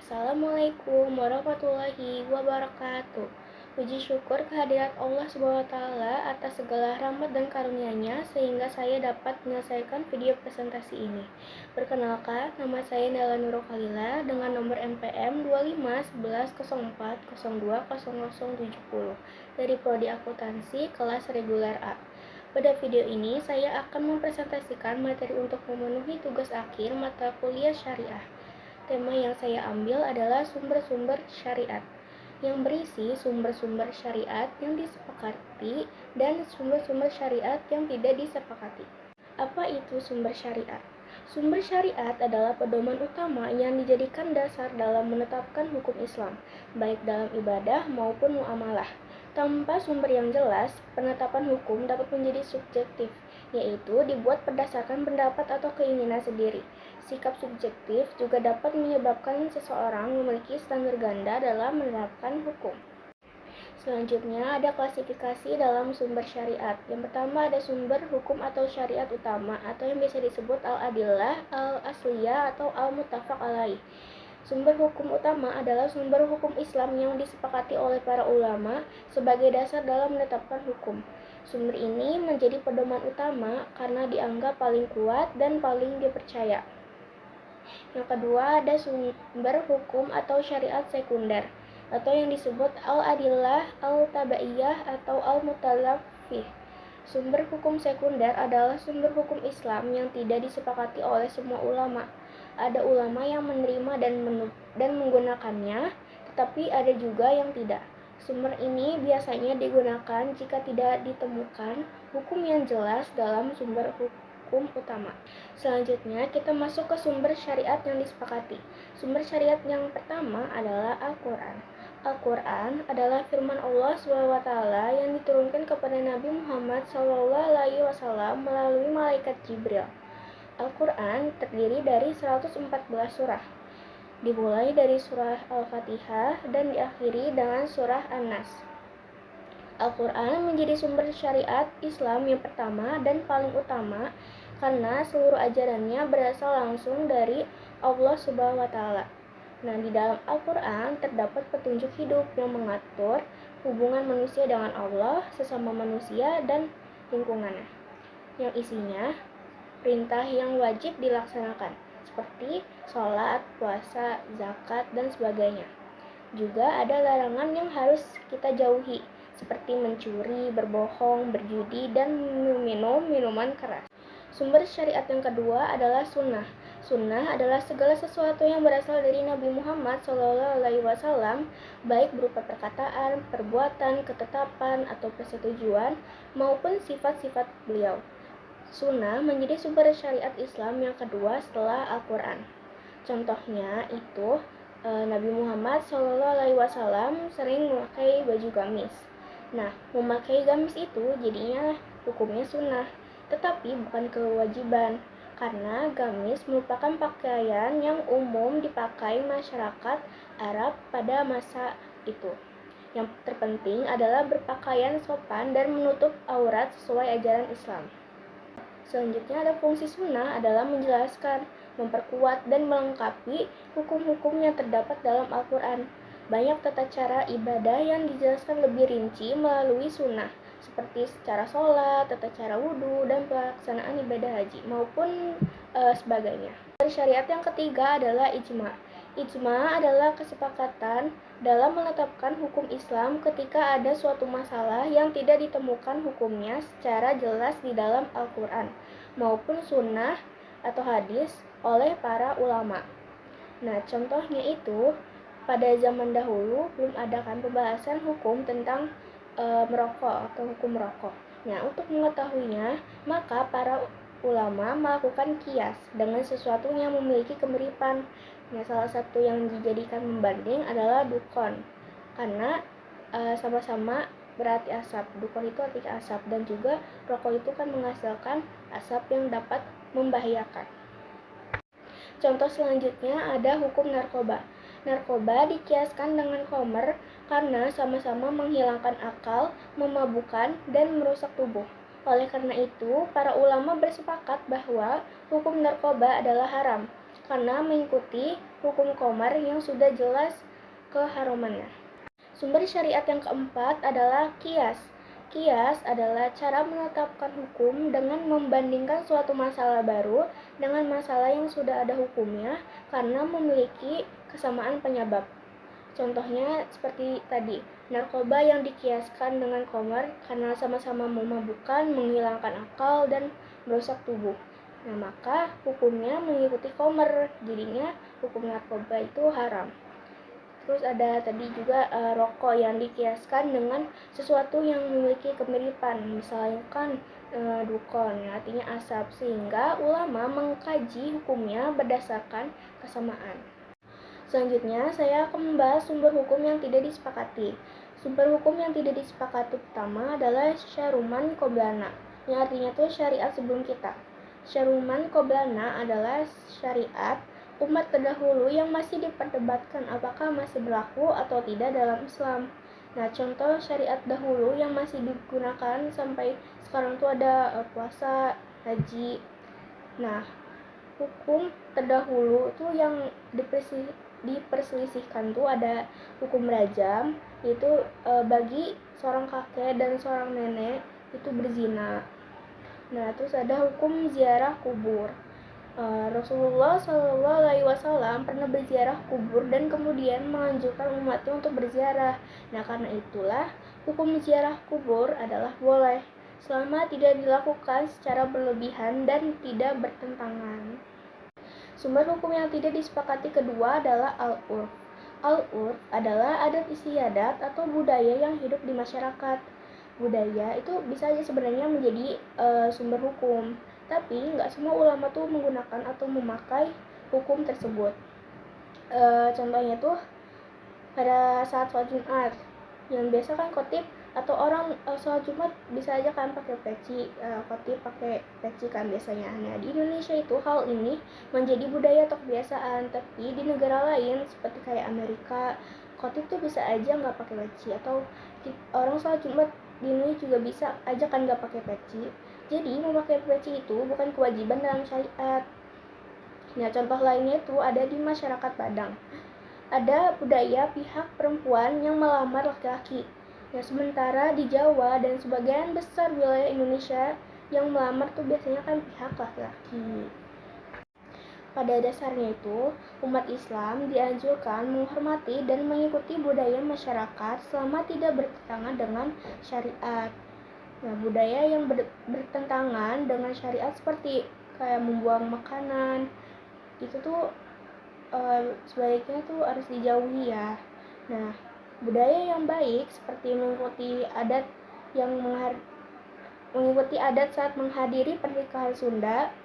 Assalamualaikum warahmatullahi wabarakatuh. Puji syukur kehadirat Allah SWT atas segala rahmat dan karunia-Nya sehingga saya dapat menyelesaikan video presentasi ini. Perkenalkan, nama saya Nela Nurul Khalila dengan nomor NPM 251104020070 dari Prodi Akuntansi kelas reguler A. Pada video ini, saya akan mempresentasikan materi untuk memenuhi tugas akhir mata kuliah syariah. Tema yang saya ambil adalah sumber-sumber syariat, yang berisi sumber-sumber syariat yang disepakati dan sumber-sumber syariat yang tidak disepakati. Apa itu sumber syariat? Sumber syariat adalah pedoman utama yang dijadikan dasar dalam menetapkan hukum Islam, baik dalam ibadah maupun muamalah. Tanpa sumber yang jelas, penetapan hukum dapat menjadi subjektif, yaitu dibuat berdasarkan pendapat atau keinginan sendiri. Sikap subjektif juga dapat menyebabkan seseorang memiliki standar ganda dalam menerapkan hukum. Selanjutnya ada klasifikasi dalam sumber syariat. Yang pertama ada sumber hukum atau syariat utama atau yang biasa disebut al-adillah, al-asliyah atau al-muttafaq alaih. Sumber hukum utama adalah sumber hukum Islam yang disepakati oleh para ulama sebagai dasar dalam menetapkan hukum. Sumber ini menjadi pedoman utama karena dianggap paling kuat dan paling dipercaya. Yang kedua ada sumber hukum atau syariat sekunder atau yang disebut al-adillah, al-tabaiyah atau al-mutalafih. Sumber hukum sekunder adalah sumber hukum Islam yang tidak disepakati oleh semua ulama. Ada ulama yang menerima dan menggunakannya, tetapi ada juga yang tidak. Sumber ini biasanya digunakan jika tidak ditemukan hukum yang jelas dalam sumber hukum utama. Selanjutnya kita masuk ke sumber syariat yang disepakati. Sumber syariat yang pertama adalah Al-Quran. Al-Quran adalah firman Allah SWT yang diturunkan kepada Nabi Muhammad SAW melalui malaikat Jibril. Al-Quran terdiri dari 114 surah, dimulai dari surah Al-Fatihah dan diakhiri dengan surah An-Nas. Al-Quran menjadi sumber syariat Islam yang pertama dan paling utama karena seluruh ajarannya berasal langsung dari Allah SWT. Nah, di dalam Al-Quran terdapat petunjuk hidup yang mengatur hubungan manusia dengan Allah, sesama manusia, dan lingkungannya, yang isinya perintah yang wajib dilaksanakan, seperti sholat, puasa, zakat, dan sebagainya. Juga ada larangan yang harus kita jauhi, seperti mencuri, berbohong, berjudi, dan minum minuman keras. Sumber syariat yang kedua adalah sunnah. Sunnah adalah segala sesuatu yang berasal dari Nabi Muhammad SAW, baik berupa perkataan, perbuatan, ketetapan, atau persetujuan, maupun sifat-sifat beliau. Sunnah menjadi sumber syariat Islam yang kedua setelah Al-Quran. Contohnya itu Nabi Muhammad SAW sering memakai baju gamis. Nah, memakai gamis itu jadinya hukumnya sunnah, tetapi bukan kewajiban, karena gamis merupakan pakaian yang umum dipakai masyarakat Arab pada masa itu. Yang terpenting adalah berpakaian sopan dan menutup aurat sesuai ajaran Islam. Selanjutnya ada fungsi sunnah adalah menjelaskan, memperkuat, dan melengkapi hukum-hukum yang terdapat dalam Al-Quran. Banyak tata cara ibadah yang dijelaskan lebih rinci melalui sunnah, seperti secara sholat, tata cara wudhu, dan pelaksanaan ibadah haji, maupun sebagainya. Syariat yang ketiga adalah ijma. Ijma adalah kesepakatan dalam menetapkan hukum Islam ketika ada suatu masalah yang tidak ditemukan hukumnya secara jelas di dalam Al-Quran maupun sunnah atau hadis oleh para ulama. Nah, contohnya itu pada zaman dahulu belum ada kan pembahasan hukum tentang merokok atau hukum merokok. Nah, untuk mengetahuinya, maka para ulama melakukan kias dengan sesuatu yang memiliki kemiripan. Nah, salah satu yang dijadikan pembanding adalah dukon, karena sama-sama berarti asap. Dukon itu artinya asap, dan juga rokok itu kan menghasilkan asap yang dapat membahayakan. Contoh selanjutnya ada hukum narkoba. Narkoba dikiaskan dengan khamr karena sama-sama menghilangkan akal, memabukkan, dan merusak tubuh. Oleh karena itu, para ulama bersepakat bahwa hukum narkoba adalah haram. karena mengikuti hukum qamar yang sudah jelas keharamannya. Sumber syariat yang keempat adalah qiyas. Qiyas adalah cara menetapkan hukum dengan membandingkan suatu masalah baru dengan masalah yang sudah ada hukumnya karena memiliki kesamaan penyebab. Contohnya seperti tadi, narkoba yang dikiaskan dengan khamar karena sama-sama memabukkan, menghilangkan akal, dan merusak tubuh. Nah, maka hukumnya mengikuti khamar, jadinya hukum narkoba itu haram. Terus ada tadi juga rokok yang dikiaskan dengan sesuatu yang memiliki kemiripan, misalkan dukon, artinya asap, sehingga ulama mengkaji hukumnya berdasarkan kesamaan. Selanjutnya, saya akan membahas sumber hukum yang tidak disepakati. Sumber hukum yang tidak disepakati pertama adalah syaruman qoblana, yang artinya itu syariat sebelum kita. Syaruman qoblana adalah syariat umat terdahulu yang masih diperdebatkan apakah masih berlaku atau tidak dalam Islam. Nah, contoh syariat dahulu yang masih digunakan sampai sekarang itu ada puasa, haji. Nah, hukum terdahulu itu yang diperselisihkan tuh ada hukum rajam, itu bagi seorang kakek dan seorang nenek itu berzina. Nah, terus ada hukum ziarah kubur. Rasulullah Shallallahu Alaihi Wasallam pernah berziarah kubur dan kemudian menganjurkan umatnya untuk berziarah. Nah, karena itulah hukum ziarah kubur adalah boleh selama tidak dilakukan secara berlebihan dan tidak bertentangan. Sumber hukum yang tidak disepakati kedua adalah al-urf. Al-urf adalah adat istiadat atau budaya yang hidup di masyarakat. Budaya itu bisa aja sebenarnya menjadi sumber hukum, tapi nggak semua ulama tuh menggunakan atau memakai hukum tersebut. Contohnya tuh pada saat sholat Jumat, yang biasa kan khotib atau orang sholat Jumat bisa aja kan pakai peci, khotib pakai peci kan biasanya. Nah, di Indonesia itu hal ini menjadi budaya atau kebiasaan, tapi di negara lain seperti kayak Amerika, khotib tuh bisa aja nggak pakai peci, atau orang sholat Jumat di Indonesia juga bisa aja kan nggak pakai peci. Jadi memakai peci itu bukan kewajiban dalam syariat. Nah, contoh lainnya itu ada di masyarakat Padang. Ada budaya pihak perempuan yang melamar laki-laki. Nah, sementara di Jawa dan sebagian besar wilayah Indonesia yang melamar tuh biasanya kan pihak laki-laki. Pada dasarnya itu, umat Islam dianjurkan menghormati dan mengikuti budaya masyarakat selama tidak bertentangan dengan syariat. Nah, budaya yang bertentangan dengan syariat seperti kayak membuang makanan, itu tuh sebaiknya tuh harus dijauhi ya. Nah, budaya yang baik seperti mengikuti adat saat menghadiri pernikahan Sunda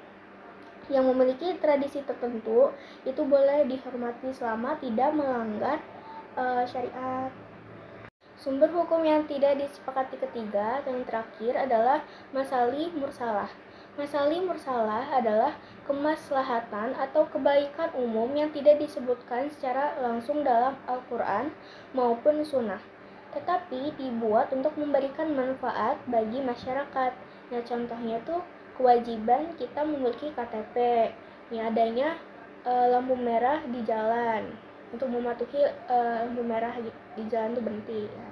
yang memiliki tradisi tertentu itu boleh dihormati selama tidak melanggar syariat. Sumber hukum yang tidak disepakati ketiga dan terakhir adalah masalih mursalah. Masalih mursalah adalah kemaslahatan atau kebaikan umum yang tidak disebutkan secara langsung dalam Al-Quran maupun Sunnah, tetapi dibuat untuk memberikan manfaat bagi masyarakat. Nah, contohnya tuh kewajiban kita memiliki KTP, ya adanya lampu merah di jalan. Untuk mematuhi lampu merah di jalan itu berhenti ya.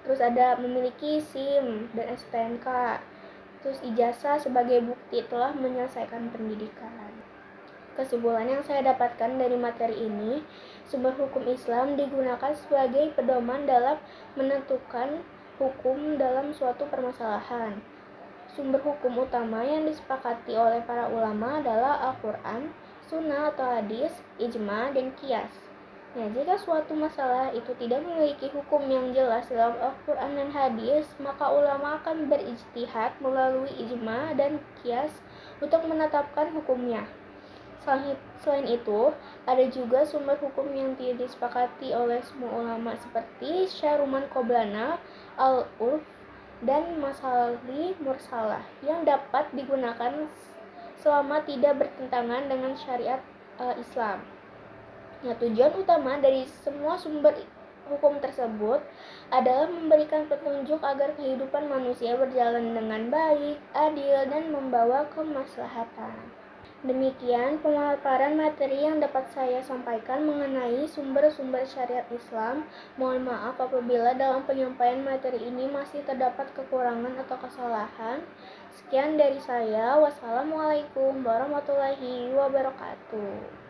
Terus ada memiliki SIM dan STNK. Terus ijazah sebagai bukti telah menyelesaikan pendidikan. Kesimpulan yang saya dapatkan dari materi ini, sumber hukum Islam digunakan sebagai pedoman dalam menentukan hukum dalam suatu permasalahan. Sumber hukum utama yang disepakati oleh para ulama adalah Al-Quran, Sunnah atau hadis, ijma, dan qiyas. Nah, jika suatu masalah itu tidak memiliki hukum yang jelas dalam Al-Quran dan hadis, maka ulama akan berijtihad melalui ijma dan qiyas untuk menetapkan hukumnya. Selain itu, ada juga sumber hukum yang tidak disepakati oleh semua ulama seperti syaruman qoblana, al-urf, dan masalih mursalah yang dapat digunakan selama tidak bertentangan dengan syariat Islam. Nah, tujuan utama dari semua sumber hukum tersebut adalah memberikan petunjuk agar kehidupan manusia berjalan dengan baik, adil, dan membawa kemaslahatan. Demikian pemaparan materi yang dapat saya sampaikan mengenai sumber-sumber syariat Islam. Mohon maaf apabila dalam penyampaian materi ini masih terdapat kekurangan atau kesalahan. Sekian dari saya. Wassalamualaikum warahmatullahi wabarakatuh.